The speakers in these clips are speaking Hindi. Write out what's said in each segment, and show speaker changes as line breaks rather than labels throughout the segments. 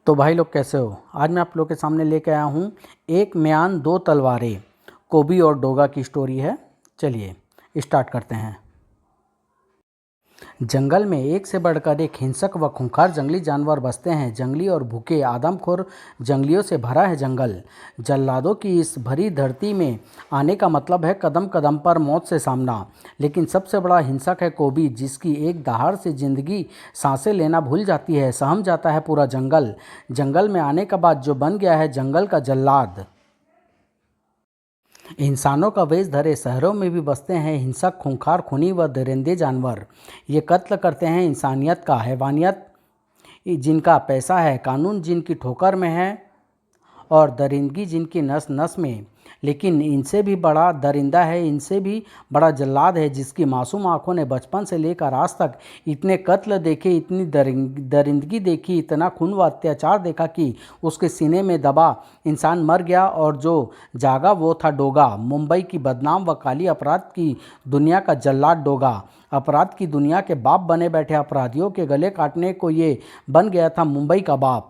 तो भाई लोग कैसे हो। आज मैं आप लोग के सामने लेके आया हूँ एक म्यान दो तलवारें कोबी और डोगा की स्टोरी है। चलिए स्टार्ट करते हैं। जंगल में एक से बढ़कर एक हिंसक व खूंखार जंगली जानवर बसते हैं। जंगली और भूखे आदमखोर जंगलियों से भरा है जंगल। जल्लादों की इस भरी धरती में आने का मतलब है कदम कदम पर मौत से सामना। लेकिन सबसे बड़ा हिंसक है कोबी, जिसकी एक दहाड़ से जिंदगी सांसें लेना भूल जाती है। सहम जाता है पूरा जंगल। जंगल में आने के बाद जो बन गया है जंगल का जल्लाद। इंसानों का वेश धरे शहरों में भी बसते हैं हिंसक, खूंखार, खूनी व दरिंदे जानवर। ये कत्ल करते हैं इंसानियत का, हैवानियत जिनका पैसा है, कानून जिनकी ठोकर में है और दरिंदगी जिनकी नस नस में। लेकिन इनसे भी बड़ा दरिंदा है, इनसे भी बड़ा जल्लाद है, जिसकी मासूम आंखों ने बचपन से लेकर आज तक इतने कत्ल देखे, इतनी दरिंदगी देखी, इतना खून व अत्याचार देखा कि उसके सीने में दबा इंसान मर गया और जो जागा वो था डोगा। मुंबई की बदनाम व काली अपराध की दुनिया का जल्लाद डोगा। अपराध की दुनिया के बाप बने बैठे अपराधियों के गले काटने को ये बन गया था मुंबई का बाप।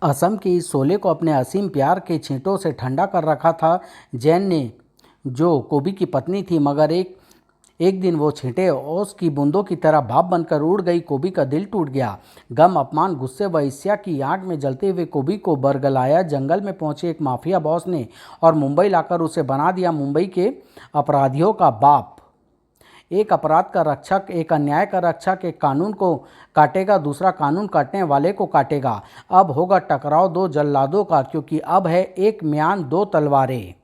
असम के इस शोले को अपने असीम प्यार के छींटों से ठंडा कर रखा था जैन ने, जो कोबी की पत्नी थी। मगर एक एक दिन वो छींटे ओस की बूंदों की तरह भाप बनकर उड़ गई। कोबी का दिल टूट गया। गम, अपमान, गुस्से व ईर्ष्या की आग में जलते हुए कोबी को बरगलाया जंगल में पहुंचे एक माफिया बॉस ने और मुंबई लाकर उसे बना दिया मुंबई के अपराधियों का बाप। एक अपराध का रक्षक, एक अन्याय का रक्षक, एक कानून को काटेगा, दूसरा कानून काटने वाले को काटेगा। अब होगा टकराव दो जल्लादों का, क्योंकि अब है एक म्यान दो तलवारें।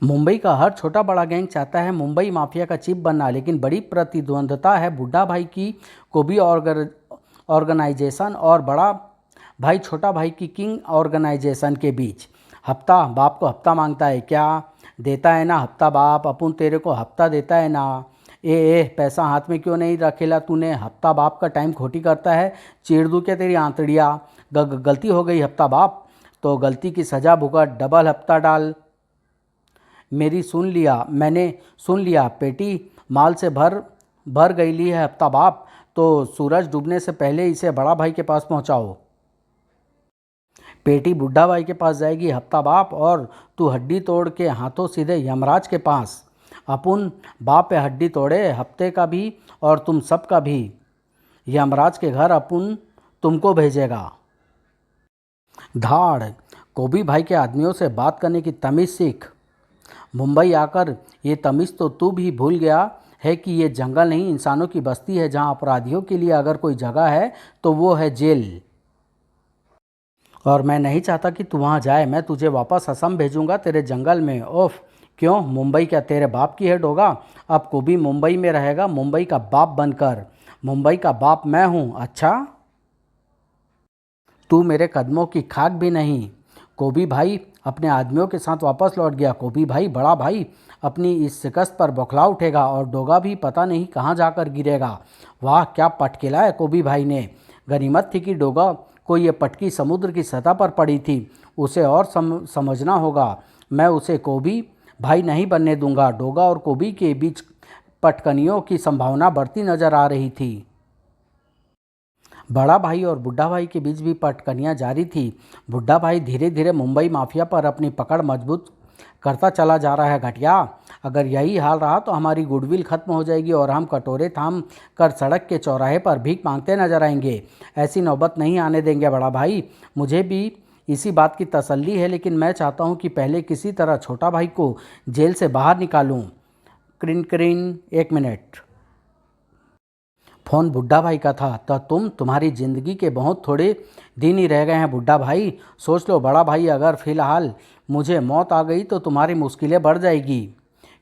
मुंबई का हर छोटा बड़ा गैंग चाहता है मुंबई माफिया का चीफ बनना, लेकिन बड़ी प्रतिद्वंद्विता है बुड्ढा भाई की कोबी ऑर्गेनाइजेशन और बड़ा भाई छोटा भाई की किंग ऑर्गेनाइजेशन के बीच। हफ्ता बाप को हफ्ता मांगता है, क्या देता है ना हफ्ता बाप, अपन तेरे को हफ्ता देता है ना। ए पैसा हाथ में क्यों नहीं रखेला तूने, हफ्ता बाप का टाइम खोटी करता है, चीर दूँ क्या तेरी आंतड़िया। गलती हो गई हफ्ता बाप, तो गलती की सजा भुगत, डबल हफ्ता डाल। मेरी सुन लिया, मैंने सुन लिया, पेटी माल से भर भर गईली है हफ्ता बाप, तो सूरज डूबने से पहले इसे बड़ा भाई के पास पहुंचाओ। पेटी बुड्ढा भाई के पास जाएगी हफ्ता बाप, और तू हड्डी तोड़ के हाथों सीधे यमराज के पास। अपुन बाप पे हड्डी तोड़े हफ्ते का भी और तुम सब का भी। यमराज के घर अपुन तुमको भेजेगा। धाड़, कोबी भाई के आदमियों से बात करने की तमीज़ सीख। मुंबई आकर ये तमीज़ तो तू भी भूल गया है कि ये जंगल नहीं इंसानों की बस्ती है, जहाँ अपराधियों के लिए अगर कोई जगह है तो वो है जेल। और मैं नहीं चाहता कि तू वहाँ जाए। मैं तुझे वापस असम भेजूंगा तेरे जंगल में। ओफ, क्यों? मुंबई क्या तेरे बाप की है डोगा? अब कोबी मुंबई में रहेगा, मुंबई का बाप बनकर। मुंबई का बाप मैं हूँ। अच्छा, तू मेरे कदमों की खाक भी नहीं। कोबी भाई अपने आदमियों के साथ वापस लौट गया। कोबी भाई, बड़ा भाई, अपनी इस शिकस्त पर बौखला उठेगा और डोगा भी पता नहीं कहाँ जाकर गिरेगा। वाह, क्या पटकेला है कोबी भाई ने। गनीमत थी कि डोगा को ये पटकी समुद्र की सतह पर पड़ी थी। उसे और समझना होगा। मैं उसे कोबी भाई नहीं बनने दूंगा। डोगा और कोबी के बीच पटकनियों की संभावना बढ़ती नजर आ रही थी। बड़ा भाई और बुड्ढा भाई के बीच भी पटकनियाँ जारी थी। बुड्ढा भाई धीरे धीरे मुंबई माफिया पर अपनी पकड़ मजबूत करता चला जा रहा है। घटिया, अगर यही हाल रहा तो हमारी गुडविल खत्म हो जाएगी और हम कटोरे थाम कर सड़क के चौराहे पर भीख मांगते नजर आएंगे। ऐसी नौबत नहीं आने देंगे बड़ा भाई। मुझे भी इसी बात की तसल्ली है, लेकिन मैं चाहता हूँ कि पहले किसी तरह छोटा भाई को जेल से बाहर निकालूँ। क्रिन क्रिन, एक मिनट। फ़ोन बुड्ढा भाई का था। तो तुम्हारी ज़िंदगी के बहुत थोड़े दिन ही रह गए हैं बुड्ढा भाई। सोच लो बड़ा भाई, अगर फ़िलहाल मुझे मौत आ गई तो तुम्हारी मुश्किलें बढ़ जाएगी,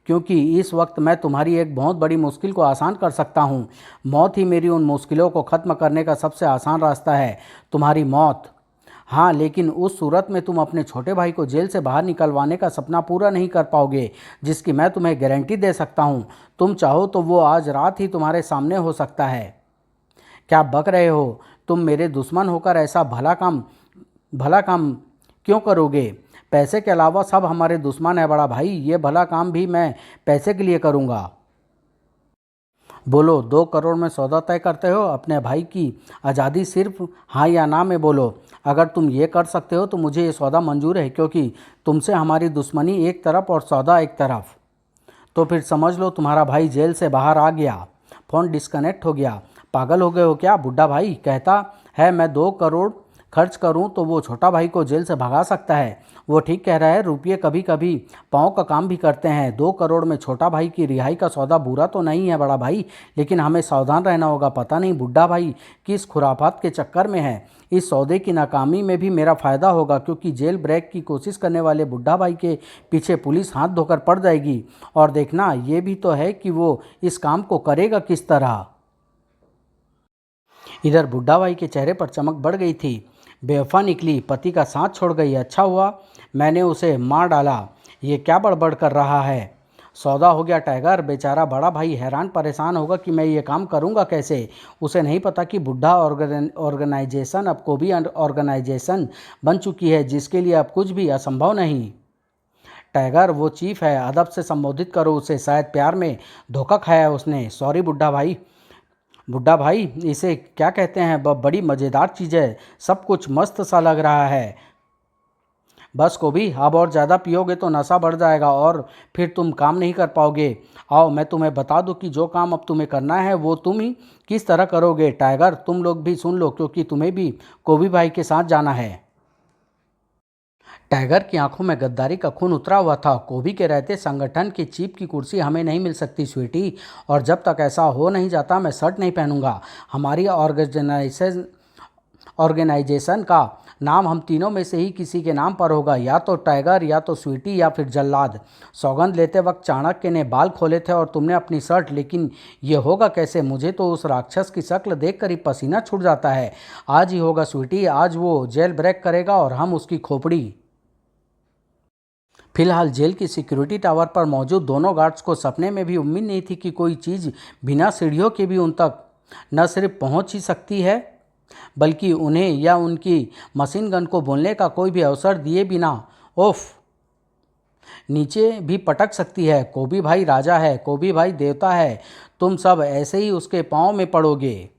क्योंकि इस वक्त मैं तुम्हारी एक बहुत बड़ी मुश्किल को आसान कर सकता हूँ। मौत ही मेरी उन मुश्किलों को ख़त्म करने का सबसे आसान रास्ता है, तुम्हारी मौत। हाँ, लेकिन उस सूरत में तुम अपने छोटे भाई को जेल से बाहर निकलवाने का सपना पूरा नहीं कर पाओगे, जिसकी मैं तुम्हें गारंटी दे सकता हूँ। तुम चाहो तो वो आज रात ही तुम्हारे सामने हो सकता है। क्या बक रहे हो? तुम मेरे दुश्मन होकर ऐसा भला काम क्यों करोगे? पैसे के अलावा सब हमारे दुश्मन है बड़ा भाई। ये भला काम भी मैं पैसे के लिए करूँगा। बोलो, 2 करोड़ में सौदा तय करते हो? अपने भाई की आज़ादी सिर्फ हाँ या ना में बोलो। अगर तुम ये कर सकते हो तो मुझे ये सौदा मंजूर है, क्योंकि तुमसे हमारी दुश्मनी एक तरफ और सौदा एक तरफ। तो फिर समझ लो तुम्हारा भाई जेल से बाहर आ गया। फ़ोन डिस्कनेक्ट हो गया। पागल हो गए हो क्या? बुड्ढा भाई कहता है मैं 2 करोड़ खर्च करूं तो वो छोटा भाई को जेल से भगा सकता है। वो ठीक कह रहा है, रुपये कभी कभी पाँव का काम भी करते हैं। 2 करोड़ में छोटा भाई की रिहाई का सौदा बुरा तो नहीं है बड़ा भाई, लेकिन हमें सावधान रहना होगा। पता नहीं बुड्ढा भाई किस खुरापात के चक्कर में है। इस सौदे की नाकामी में भी मेरा फ़ायदा होगा, क्योंकि जेल ब्रेक की कोशिश करने वाले बुड्ढा भाई के पीछे पुलिस हाथ धोकर पड़ जाएगी। और देखना ये भी तो है कि वो इस काम को करेगा किस तरह। इधर बुड्ढा भाई के चेहरे पर चमक बढ़ गई थी। बेवफा निकली, पति का साथ छोड़ गई। अच्छा हुआ मैंने उसे मार डाला। ये क्या बड़बड़ कर रहा है? सौदा हो गया टाइगर। बेचारा बड़ा भाई हैरान परेशान होगा कि मैं ये काम करूँगा कैसे। उसे नहीं पता कि बुड्ढा ऑर्गेनाइजेशन अब को भी ऑर्गेनाइजेशन बन चुकी है, जिसके लिए अब कुछ भी असंभव नहीं। टाइगर वो चीफ है, अदब से संबोधित करो उसे। शायद प्यार में धोखा खाया है उसने। सॉरी बुड्ढा भाई। बुड्ढा भाई इसे क्या कहते हैं? बड़ी मज़ेदार चीज़ है। सब कुछ मस्त सा लग रहा है। बस को भी अब और ज़्यादा पियोगे तो नशा बढ़ जाएगा और फिर तुम काम नहीं कर पाओगे। आओ मैं तुम्हें बता दूं कि जो काम अब तुम्हें करना है वो तुम ही किस तरह करोगे। टाइगर तुम लोग भी सुन लो, क्योंकि तुम्हें भी कोबी भाई के साथ जाना है। टाइगर की आंखों में गद्दारी का खून उतरा हुआ था। कोबी के रहते संगठन की चीफ की कुर्सी हमें नहीं मिल सकती स्वीटी, और जब तक ऐसा हो नहीं जाता मैं शर्ट नहीं पहनूंगा। हमारी ऑर्गेनाइजेशन का नाम हम तीनों में से ही किसी के नाम पर होगा, या तो टाइगर, या तो स्वीटी, या फिर जल्लाद। सौगंध लेते वक्त चाणक्य ने बाल खोले थे और तुमने अपनी शर्ट, लेकिन ये होगा कैसे? मुझे तो उस राक्षस की शक्ल देखकर ही पसीना छूट जाता है। आज ही होगा स्वीटी, आज वो जेल ब्रेक करेगा और हम उसकी खोपड़ी। फिलहाल जेल की सिक्योरिटी टावर पर मौजूद दोनों गार्ड्स को सपने में भी उम्मीद नहीं थी कि कोई चीज़ बिना सीढ़ियों के भी उन तक न सिर्फ पहुंच ही सकती है, बल्कि उन्हें या उनकी मशीन गन को बोलने का कोई भी अवसर दिए बिना ओफ नीचे भी पटक सकती है। कोबी भाई राजा है, कोबी भाई देवता है। तुम सब ऐसे ही उसके पाँव में पड़ोगे।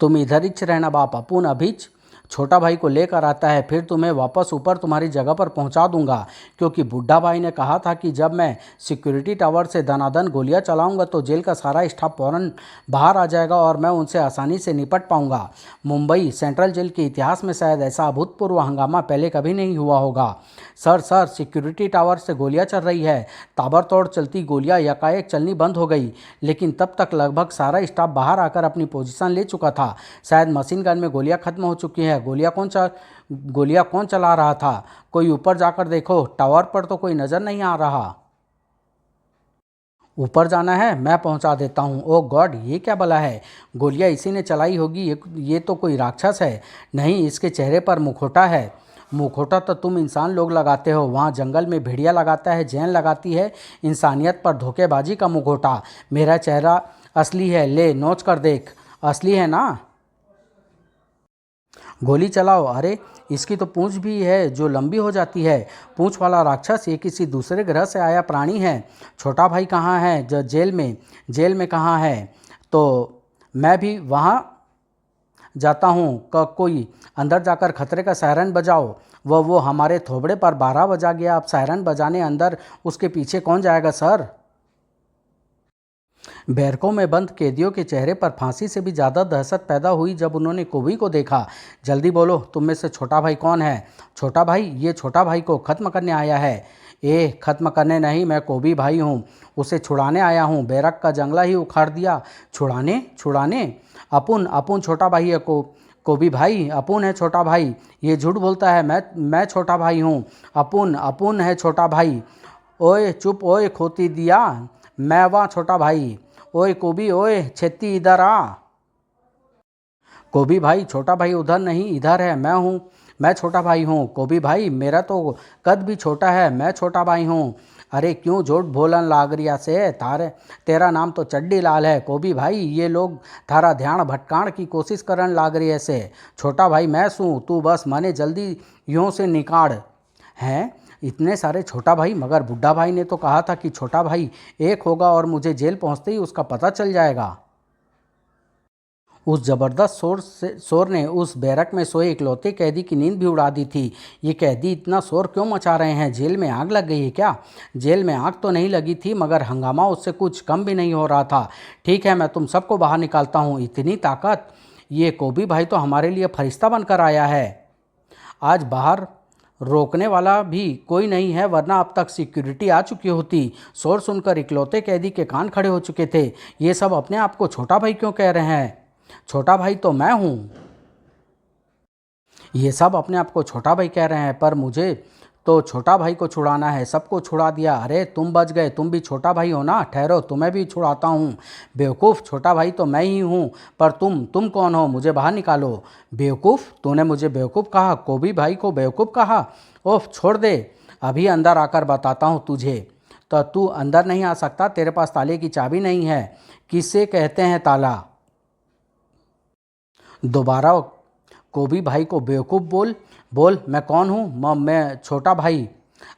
तुम इधर ही रहना बाप। अपुन अभिच छोटा भाई को लेकर आता है, फिर तुम्हें वापस ऊपर तुम्हारी जगह पर पहुंचा दूंगा, क्योंकि बुड्ढा भाई ने कहा था कि जब मैं सिक्योरिटी टावर से दनादन गोलियां चलाऊंगा तो जेल का सारा स्टाफ फौरन बाहर आ जाएगा और मैं उनसे आसानी से निपट पाऊंगा। मुंबई सेंट्रल जेल के इतिहास में शायद ऐसा अभूतपूर्व हंगामा पहले कभी नहीं हुआ होगा। सर सर सिक्योरिटी टावर से गोलियां चल रही है। ताबड़तोड़ चलती गोलियां यकाएक चलनी बंद हो गई, लेकिन तब तक लगभग सारा स्टाफ बाहर आकर अपनी पोजीशन ले चुका था। शायद मशीन गन में गोलियां खत्म हो चुकी हैं। गोलियां कौन चला रहा था? कोई ऊपर जाकर देखो। टावर पर तो कोई नज़र नहीं आ रहा। ऊपर जाना है, मैं पहुंचा देता हूँ। ओह गॉड, ये क्या बला है? गोलियां इसी ने चलाई होगी। ये तो कोई राक्षस है। नहीं, इसके चेहरे पर मुखौटा है। मुखौटा तो तुम इंसान लोग लगाते हो। वहाँ जंगल में भेड़िया लगाता है, जैन लगाती है। इंसानियत पर धोखेबाजी का मुखौटा। मेरा चेहरा असली है, ले नोच कर देख। असली है ना? गोली चलाओ। अरे इसकी तो पूंछ भी है जो लंबी हो जाती है। पूंछ वाला राक्षस ये किसी दूसरे ग्रह से आया प्राणी है। छोटा भाई कहाँ है? जेल में कहाँ है? तो मैं भी वहाँ जाता हूँ। कोई अंदर जाकर खतरे का सायरन बजाओ। वो हमारे थोबड़े पर 12 बजा गया। अब सायरन बजाने अंदर उसके पीछे कौन जाएगा सर? बैरकों में बंद कैदियों के चेहरे पर फांसी से भी ज़्यादा दहशत पैदा हुई जब उन्होंने कोबी को देखा। जल्दी बोलो, तुम में से छोटा भाई कौन है? छोटा भाई? ये छोटा भाई को ख़त्म करने आया है। ख़त्म करने नहीं, मैं कोबी भाई हूँ। उसे छुड़ाने आया हूँ। बैरक का जंगला ही उखाड़ दिया। छुड़ाने? अपुन छोटा भाई है। कोबी भाई अपुन है छोटा भाई। ये झूठ बोलता है। मैं छोटा भाई हूँ। अपुन है छोटा भाई। ओए चुप, ओए खोती दिया। मैं वहाँ छोटा भाई। ओए कोबी, ओए छेती इधर आ। कोबी भाई, छोटा भाई उधर नहीं, इधर है। मैं छोटा भाई हूँ। कोबी भाई, मेरा तो कद भी छोटा है। मैं छोटा भाई हूँ। अरे क्यों झूठ बोलन लागरिया से? तेरा नाम तो चड्डी लाल है। कोबी भाई, ये लोग थारा ध्यान भटकाण की कोशिश करन लागरिया से। छोटा भाई मैं सूँ, तू बस मने जल्दी यूँ से निकाड़। हैं? इतने सारे छोटा भाई, मगर बुड्ढा भाई ने तो कहा था कि छोटा भाई एक होगा और मुझे जेल पहुंचते ही उसका पता चल जाएगा। उस जबरदस्त शोर ने उस बैरक में सोए इकलौते कैदी की नींद भी उड़ा दी थी। ये कैदी इतना शोर क्यों मचा रहे हैं? जेल में आग लग गई है क्या? जेल में आग तो नहीं लगी थी, मगर हंगामा उससे कुछ कम भी नहीं हो रहा था। ठीक है, मैं तुम सबको बाहर निकालता हूँ। इतनी ताकत! ये कोबी भाई तो हमारे लिए फरिश्ता बनकर आया है। आज बाहर रोकने वाला भी कोई नहीं है, वरना अब तक सिक्योरिटी आ चुकी होती। शोर सुनकर इकलौते कैदी के कान खड़े हो चुके थे। ये सब अपने आप को छोटा भाई क्यों कह रहे हैं? छोटा भाई तो मैं हूँ। ये सब अपने आप को छोटा भाई कह रहे हैं, पर मुझे तो छोटा भाई को छुड़ाना है। सबको छुड़ा दिया। अरे तुम बच गए, तुम भी छोटा भाई हो ना? ठहरो, तुम्हें भी छुड़ाता हूँ। बेवकूफ़, छोटा भाई तो मैं ही हूँ, पर तुम कौन हो? मुझे बाहर निकालो। बेवकूफ़? तूने मुझे बेवकूफ़ कहा? कोबी भाई को बेवकूफ़ कहा? ओफ, छोड़ दे, अभी अंदर आकर बताता हूँ तुझे। तो तू अंदर नहीं आ सकता, तेरे पास ताले की चाबी नहीं है। किसे कहते हैं ताला? दोबारा कोबी भाई को बेवकूफ़ बोल बोल। मैं कौन हूँ? मैं छोटा भाई।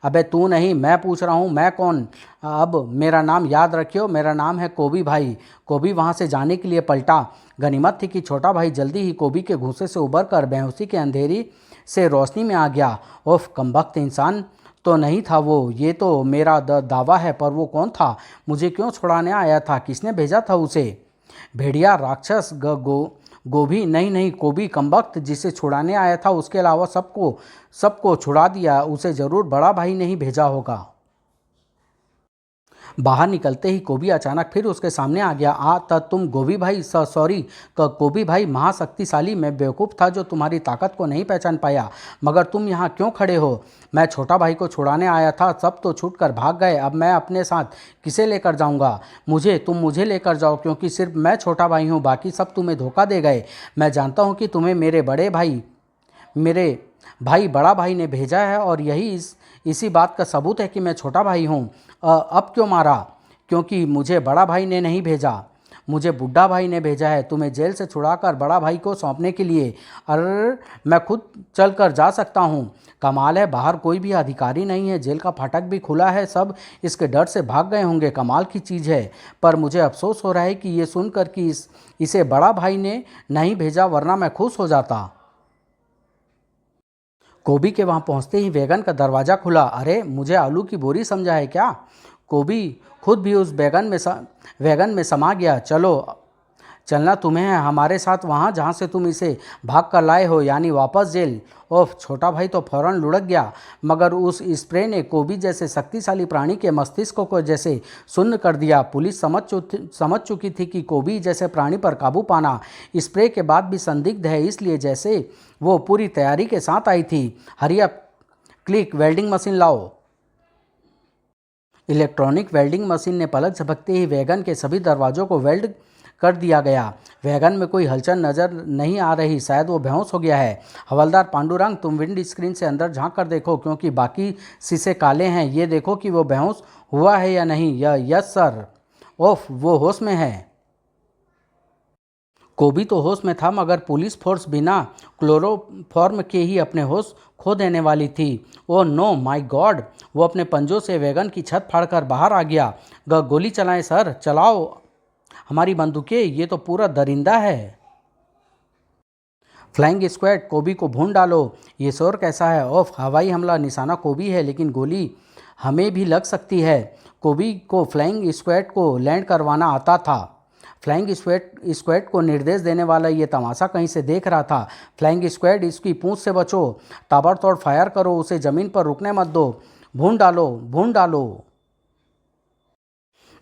अबे तू नहीं, मैं पूछ रहा हूँ मैं कौन? अब मेरा नाम याद रखियो, मेरा नाम है कोबी भाई। कोबी वहाँ से जाने के लिए पलटा। गनीमत थी कि छोटा भाई जल्दी ही कोबी के घूंसे से उबर कर बेहोशी के अंधेरी से रोशनी में आ गया। उफ, कमबख्त इंसान तो नहीं था वो। ये तो मेरा दावा है, पर वो कौन था? मुझे क्यों छुड़ाने आया था? किसने भेजा था उसे? भेड़िया, राक्षस, गोभी? नहीं, कोबी, कमबख्त जिसे छुड़ाने आया था। उसके अलावा सबको छुड़ा दिया। उसे ज़रूर बड़ा भाई ने ही भेजा होगा। बाहर निकलते ही कोबी अचानक फिर उसके सामने आ गया। तुम गोभी भाई? सॉरी कोबी भाई, महाशक्तिशाली। मैं बेवकूफ़ था जो तुम्हारी ताकत को नहीं पहचान पाया। मगर तुम यहाँ क्यों खड़े हो? मैं छोटा भाई को छुड़ाने आया था, सब तो छूट कर भाग गए। अब मैं अपने साथ किसे लेकर जाऊँगा? तुम मुझे लेकर जाओ, क्योंकि सिर्फ मैं छोटा भाई हूँ, बाकी सब तुम्हें धोखा दे गए। मैं जानता हूँ कि तुम्हें मेरे भाई बड़ा भाई ने भेजा है, और इसी बात का सबूत है कि मैं छोटा भाई हूँ। अब क्यों मारा? क्योंकि मुझे बड़ा भाई ने नहीं भेजा, मुझे बुड्ढा भाई ने भेजा है तुम्हें जेल से छुड़ाकर बड़ा भाई को सौंपने के लिए। अरे मैं खुद चल कर जा सकता हूँ। कमाल है, बाहर कोई भी अधिकारी नहीं है, जेल का फाटक भी खुला है, सब इसके डर से भाग गए होंगे। कमाल की चीज़ है। पर मुझे अफसोस हो रहा है कि ये सुनकर कि इसे बड़ा भाई ने नहीं भेजा, वरना मैं खुश हो जाता। कोबी के वहाँ पहुँचते ही वैगन का दरवाज़ा खुला। अरे, मुझे आलू की बोरी समझा है क्या? कोबी खुद भी उस वैगन में समा गया। चलना तुम्हें है हमारे साथ, वहाँ जहाँ से तुम इसे भाग कर लाए हो, यानी वापस जेल। ओह, छोटा भाई तो फौरन लुढ़क गया, मगर उस स्प्रे ने कोबी जैसे शक्तिशाली प्राणी के मस्तिष्क को जैसे शून्य कर दिया। पुलिस समझ चुकी थी कि कोबी जैसे प्राणी पर काबू पाना स्प्रे के बाद भी संदिग्ध है, इसलिए जैसे वो पूरी तैयारी के साथ आई थी। Hurry up, click, welding machine लाओ। इलेक्ट्रॉनिक वेल्डिंग मशीन ने पलक झपकते ही वैगन के सभी दरवाजों को वेल्ड कर दिया गया। वैगन में कोई हलचल नजर नहीं आ रही, शायद वो बेहोश हो गया है। हवलदार पांडुरंग, तुम विंड स्क्रीन से अंदर झांक कर देखो, क्योंकि बाकी शीशे काले हैं। ये देखो कि वो बेहोश हुआ है या नहीं। Yes sir. ओफ, वो होश में है। कोबी तो होश में था, मगर पुलिस फोर्स बिना क्लोरोफॉर्म के ही अपने होश खो देने वाली थी। Oh no, my god! वो अपने पंजों से वैगन की छत फाड़कर बाहर आ गया। गोली चलाएं सर, चलाओ हमारी बंदूकें, ये तो पूरा दरिंदा है। फ्लाइंग स्क्वाड, कोबी को भून डालो। ये शोर कैसा है? ओफ, हवाई हमला, निशाना कोबी है, लेकिन गोली हमें भी लग सकती है। कोबी को फ्लाइंग स्क्वाड को लैंड करवाना आता था। फ्लाइंग स्क्वाड को निर्देश देने वाला ये तमाशा कहीं से देख रहा था। फ्लाइंग स्क्वाड, इसकी पूंछ से बचो, ताबड़तोड़ फायर करो, उसे ज़मीन पर रुकने मत दो। भून डालो, भून डालो।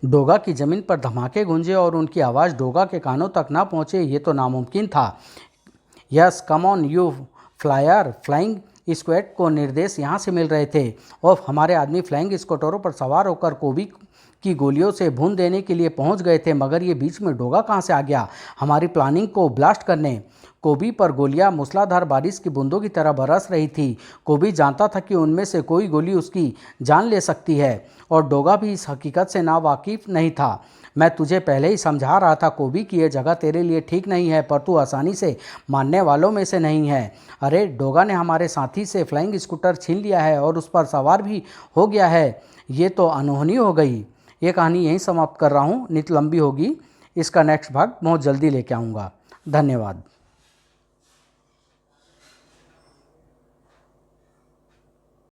डोगा की ज़मीन पर धमाके गूंजे और उनकी आवाज़ डोगा के कानों तक ना पहुँचे, ये तो नामुमकिन था। Yes, come on you flyer. Flying squad को निर्देश यहाँ से मिल रहे थे। और हमारे आदमी फ्लाइंग स्क्वाडरों पर सवार होकर कोबी की गोलियों से भून देने के लिए पहुँच गए थे, मगर ये बीच में डोगा कहाँ से आ गया हमारी प्लानिंग को ब्लास्ट करने? कोबी पर गोलियां मूसलाधार बारिश की बूंदों की तरह बरस रही थी। कोबी जानता था कि उनमें से कोई गोली उसकी जान ले सकती है, और डोगा भी इस हकीकत से नावाकिफ नहीं था। मैं तुझे पहले ही समझा रहा था कोबी कि ये जगह तेरे लिए ठीक नहीं है, पर तू आसानी से मानने वालों में से नहीं है। अरे डोगा ने हमारे साथी से फ्लाइंग स्कूटर छीन लिया है और उस पर सवार भी हो गया है। ये तो अनहोनी हो गई। ये कहानी यहीं समाप्त कर रहा हूँ, नित लंबी होगी। इसका नेक्स्ट भाग बहुत जल्दी लेके आऊँगा। धन्यवाद।